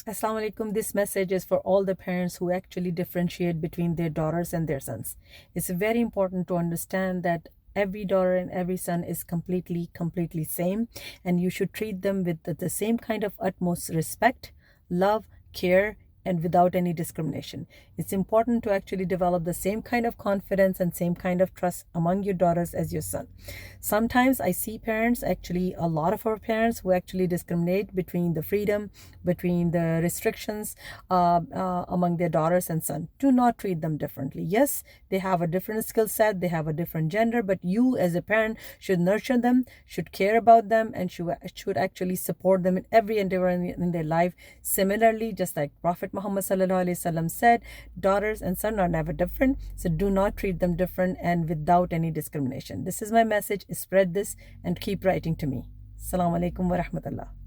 Assalamualaikum. This message is for all the parents who actually differentiate between their daughters and their sons. It's very important to understand that every daughter and every son is completely same, and you should treat them with the same kind of utmost respect, love, care, and without any discrimination. It's important to actually develop the same kind of confidence and same kind of trust among your daughters as your son. Sometimes I see parents, actually a lot of our parents, who actually discriminate between the freedom, between the restrictions among their daughters and son. Do not treat them differently. Yes, they have a different skill set, they have a different gender, but you as a parent should nurture them, should care about them, and should actually support them in every endeavor in their life. Similarly, just like Prophet Muhammad said, daughters and son are never different, so do not treat them different and without any discrimination. This is my message. Spread this and keep writing to me. Assalamu alaikum wa rahmatullah.